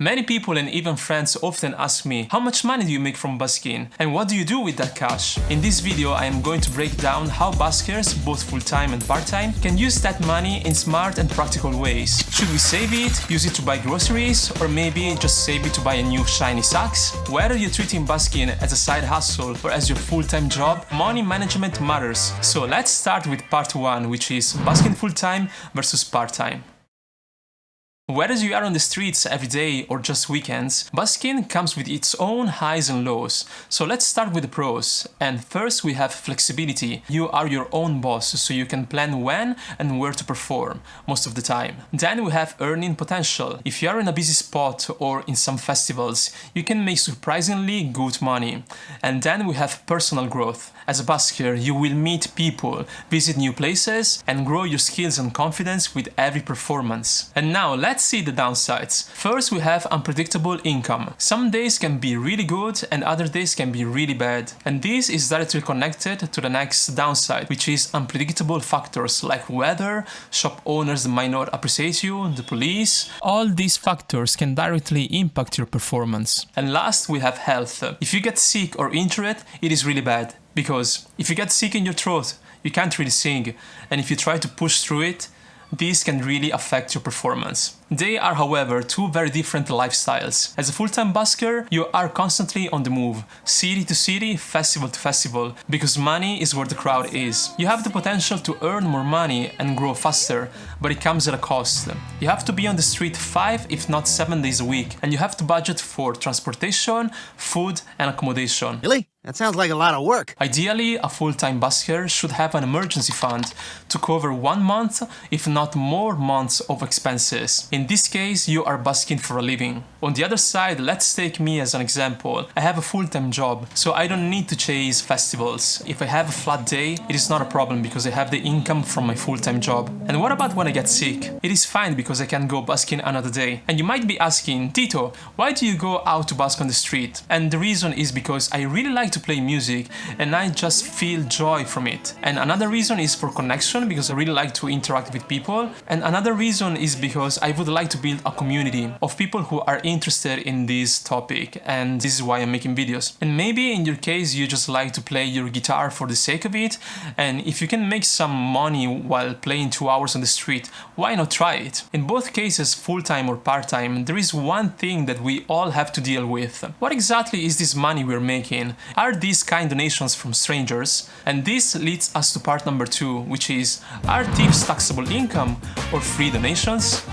Many people and even friends often ask me, how much money do you make from busking and what do you do with that cash? In this video I am going to break down how buskers, both full-time and part-time, can use that money in smart and practical ways. Should we save it, use it to buy groceries, or maybe just save it to buy a new shiny socks? Whether you're treating busking as a side hustle or as your full-time job, money management matters. So let's start with part 1, which is busking full-time versus part-time. Whether you are on the streets every day or just weekends, busking comes with its own highs and lows. So let's start with the pros. And first we have flexibility. You are your own boss, so you can plan when and where to perform, most of the time. Then we have earning potential. If you are in a busy spot or in some festivals, you can make surprisingly good money. And then we have personal growth. As a busker, you will meet people, visit new places, and grow your skills and confidence with every performance. And now let's see the downsides. First, we have unpredictable income. Some days can be really good and other days can be really bad. And this is directly connected to the next downside, which is unpredictable factors like weather, shop owners might not appreciate you, the police. All these factors can directly impact your performance. And last, we have health. If you get sick or injured, it is really bad. Because if you get sick in your throat, you can't really sing, and if you try to push through it, this can really affect your performance. They are, however, two very different lifestyles. As a full-time busker, you are constantly on the move, city to city, festival to festival, because money is where the crowd is. You have the potential to earn more money and grow faster, but it comes at a cost. You have to be on the street 5 if not 7 days a week, and you have to budget for transportation, food, and accommodation. Really? That sounds like a lot of work. Ideally, a full-time busker should have an emergency fund to cover 1 month, if not more months of expenses. In this case, you are busking for a living. On the other side, let's take me as an example. I have a full-time job, so I don't need to chase festivals. If I have a flat day, it is not a problem because I have the income from my full-time job. And what about when I get sick? It is fine because I can go busking another day. And you might be asking, Tito, why do you go out to busk on the street? And the reason is because I really like to play music and I just feel joy from it. And another reason is for connection because I really like to interact with people. And another reason is because I would like to build a community of people who are interested in this topic, and this is why I'm making videos. And maybe in your case you just like to play your guitar for the sake of it, and if you can make some money while playing 2 hours on the street, why not try it? In both cases, full-time or part-time, there is one thing that we all have to deal with. What exactly is this money we're making? Are these kind donations from strangers? And this leads us to part number 2, which is, are tips taxable income or free donations?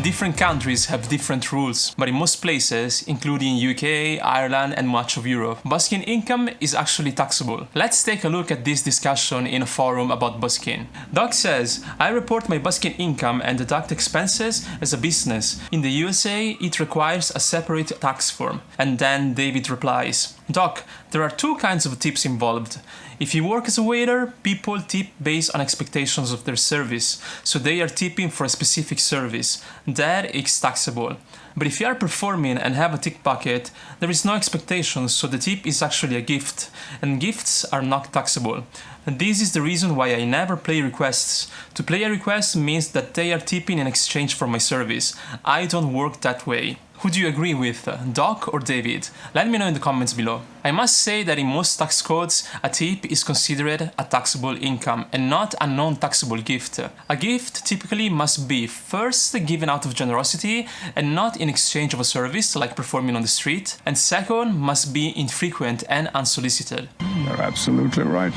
Different countries have different rules, but in most places, including UK, Ireland and much of Europe, busking income is actually taxable. Let's take a look at this discussion in a forum about busking. Doc says, I report my busking income and deduct expenses as a business. In the USA, it requires a separate tax form. And then David replies, Doc, there are 2 kinds of tips involved. If you work as a waiter, people tip based on expectations of their service, so they are tipping for a specific service. That is taxable. But if you are performing and have a tip bucket, there is no expectation, so the tip is actually a gift, and gifts are not taxable. And this is the reason why I never play requests. To play a request means that they are tipping in exchange for my service. I don't work that way. Who do you agree with, Doc or David? Let me know in the comments below. I must say that in most tax codes, a tip is considered a taxable income and not a non-taxable gift. A gift typically must be first given out of generosity and not in exchange of a service like performing on the street, and second must be infrequent and unsolicited. You're absolutely right.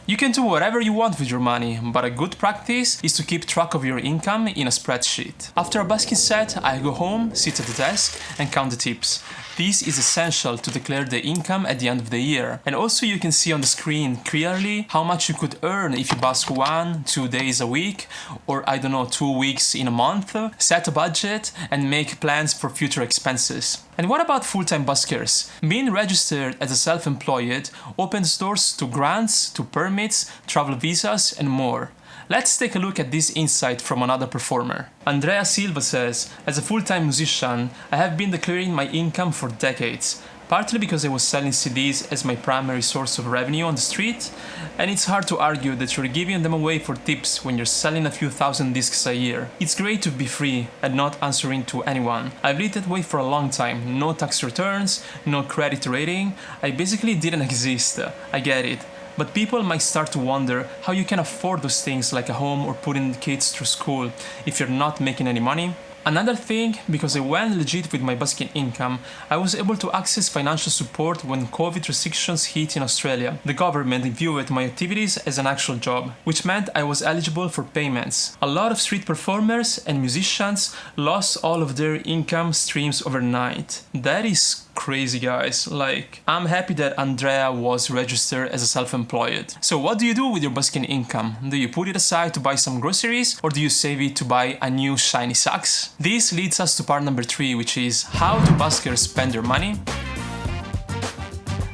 You can do whatever you want with your money, but a good practice is to keep track of your income in a spreadsheet. After a busking set, I go home, sit at the desk and count the tips. This is essential to declare the income at the end of the year. And also you can see on the screen clearly how much you could earn if you busk 1-2 days a week, or I don't know, 2 weeks in a month. Set a budget and make plans for future expenses. And what about full-time buskers? Being registered as a self-employed opens doors to grants, to permits, travel visas and more. Let's take a look at this insight from another performer. Andrea Silva says, as a full-time musician, I have been declaring my income for decades. partly because I was selling CDs as my primary source of revenue on the street, and it's hard to argue that you're giving them away for tips when you're selling a few thousand discs a year. It's great to be free and not answering to anyone. I've lived that way for a long time. No tax returns, no credit rating. I basically didn't exist. I get it. But people might start to wonder how you can afford those things like a home or putting kids through school if you're not making any money. Another thing, because I went legit with my busking income, I was able to access financial support when COVID restrictions hit in Australia. The government viewed my activities as an actual job, which meant I was eligible for payments. A lot of street performers and musicians lost all of their income streams overnight. That is crazy, guys. Like, I'm happy that Andrea was registered as a self-employed. So what do you do with your busking income? Do you put it aside to buy some groceries, or do you save it to buy a new shiny socks? This leads us to part number 3, which is how do buskers spend their money?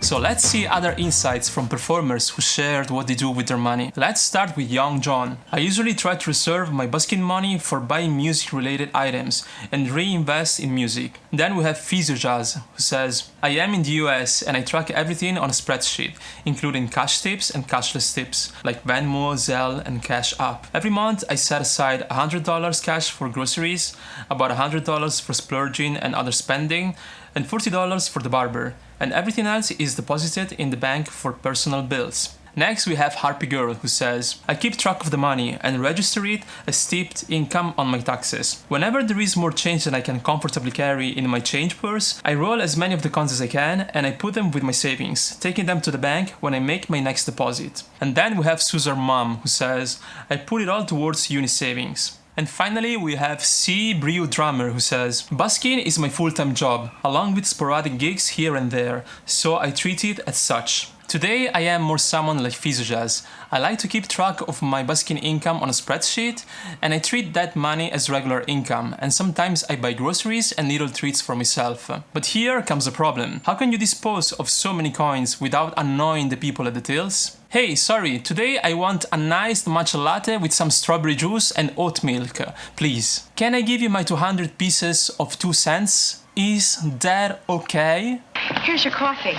So let's see other insights from performers who shared what they do with their money. Let's start with Young John. I usually try to reserve my busking money for buying music related items and reinvest in music. Then we have Physiojazz, who says, I am in the US and I track everything on a spreadsheet, including cash tips and cashless tips, like Venmo, Zelle, and Cash App. Every month I set aside $100 cash for groceries, about $100 for splurging and other spending, and $40 for the barber, and everything else is deposited in the bank for personal bills. Next we have Harpy Girl, who says, I keep track of the money and register it as tipped income on my taxes. Whenever there is more change than I can comfortably carry in my change purse, I roll as many of the coins as I can and I put them with my savings, taking them to the bank when I make my next deposit. And then we have Susan Mom, who says, I put it all towards uni savings. And finally, we have C. Brio Drummer, who says, busking is my full-time job, along with sporadic gigs here and there, so I treat it as such. Today, I am more someone like Physiojazz. I like to keep track of my busking income on a spreadsheet, and I treat that money as regular income, and sometimes I buy groceries and little treats for myself. But here comes a problem. How can you dispose of so many coins without annoying the people at the tills? Hey, sorry, today I want a nice matcha latte with some strawberry juice and oat milk, please. Can I give you my 200 pieces of 2 cents? Is that okay? Here's your coffee.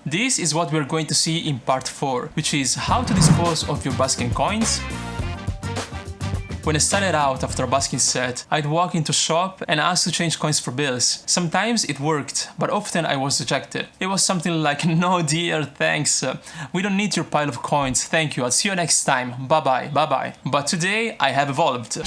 This is what we're going to see in part 4, which is how to dispose of your busking coins. When I started out after a busking set, I'd walk into a shop and ask to change coins for bills. Sometimes it worked, but often I was rejected. It was something like, no dear, thanks. We don't need your pile of coins, thank you, I'll see you next time, bye bye, bye bye. But today I have evolved.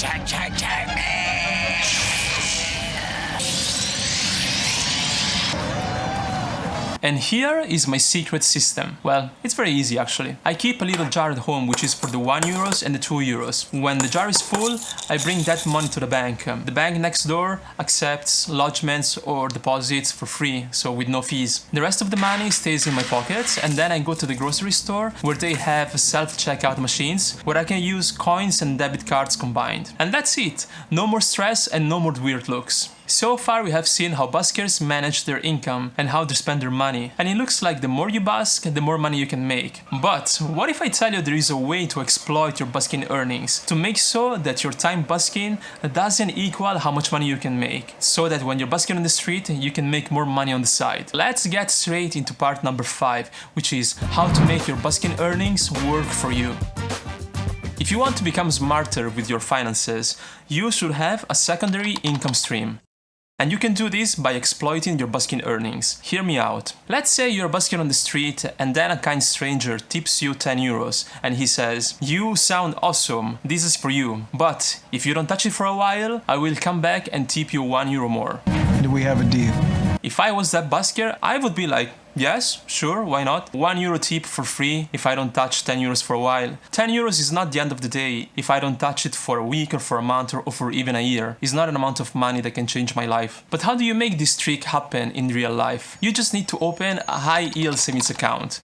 And here is my secret system. Well, it's very easy actually. I keep a little jar at home which is for the €1 and the €2. When the jar is full, I bring that money to the bank. The bank next door accepts lodgements or deposits for free, so with no fees. The rest of the money stays in my pockets, and then I go to the grocery store where they have self-checkout machines where I can use coins and debit cards combined. And that's it. No more stress and no more weird looks. So far we have seen how buskers manage their income and how they spend their money, and it looks like the more you busk, the more money you can make. But what if I tell you there is a way to exploit your busking earnings, to make so that your time busking doesn't equal how much money you can make, so that when you're busking on the street you can make more money on the side. Let's get straight into part number 5, which is how to make your busking earnings work for you. If you want to become smarter with your finances, you should have a secondary income stream. And you can do this by exploiting your busking earnings. Hear me out. Let's say you're busking on the street and then a kind stranger tips you €10 and he says, you sound awesome, this is for you, but if you don't touch it for a while, I will come back and tip you €1 more. Do we have a deal? If I was that busker, I would be like, yes, sure, why not? €1 tip for free if I don't touch €10 for a while. €10 is not the end of the day if I don't touch it for a week or for a month or for even a year. It's not an amount of money that can change my life. But how do you make this trick happen in real life? You just need to open a high yield savings account.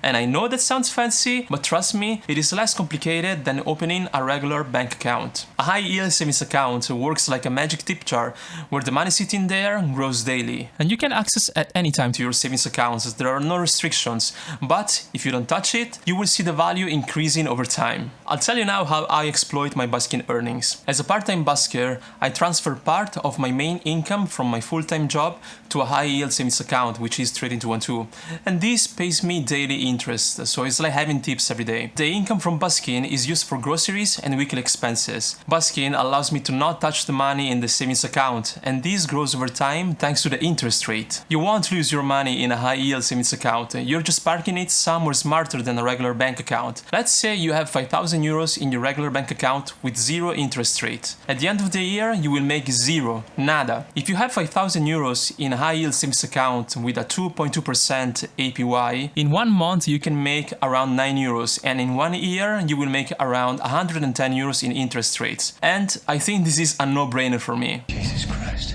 And I know that sounds fancy, but trust me, it is less complicated than opening a regular bank account. A high-yield savings account works like a magic tip jar, where the money sitting there grows daily. And you can access at any time to your savings accounts, there are no restrictions, but if you don't touch it, you will see the value increasing over time. I'll tell you now how I exploit my busking earnings. As a part-time busker, I transfer part of my main income from my full-time job to a high-yield savings account, which is Trading212, and this pays me daily interest, so it's like having tips every day. The income from busking is used for groceries and weekly expenses. Busking allows me to not touch the money in the savings account, and this grows over time thanks to the interest rate. You won't lose your money in a high-yield savings account, you're just parking it somewhere smarter than a regular bank account. Let's say you have 5,000 euros in your regular bank account with zero interest rate. At the end of the year, you will make zero, nada. If you have 5,000 euros in a high-yield savings account with a 2.2% APY, in 1 month you can make around 9 euros, and in 1 year you will make around 110 euros in interest rates. And I think this is a no-brainer for me. Jesus Christ.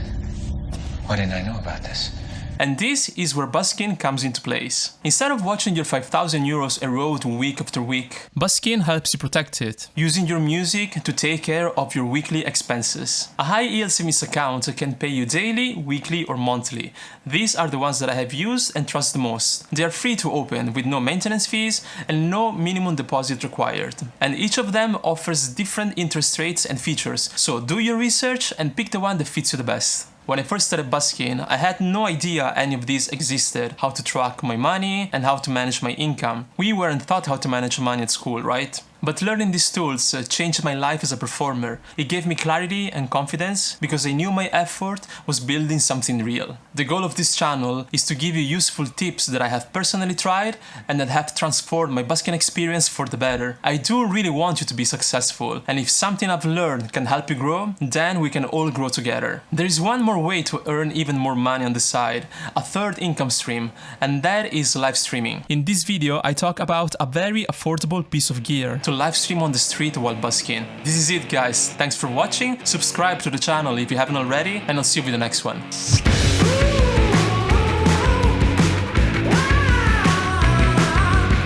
Why didn't I know about this? And this is where busking comes into place. Instead of watching your 5,000 euros erode week after week, busking helps you protect it, using your music to take care of your weekly expenses. A high-yield savings account can pay you daily, weekly or monthly. These are the ones that I have used and trust the most. They are free to open with no maintenance fees and no minimum deposit required. And each of them offers different interest rates and features, so do your research and pick the one that fits you the best. When I first started busking, I had no idea any of these existed, how to track my money and how to manage my income. We weren't taught how to manage money at school, right? But learning these tools changed my life as a performer. It gave me clarity and confidence because I knew my effort was building something real. The goal of this channel is to give you useful tips that I have personally tried and that have transformed my busking experience for the better. I do really want you to be successful, and if something I've learned can help you grow, then we can all grow together. There is one more way to earn even more money on the side, a third income stream, and that is live streaming. In this video, I talk about a very affordable piece of gear to live stream on the street while busking. This is it, guys. Thanks for watching. Subscribe to the channel if you haven't already, and I'll see you with the next one.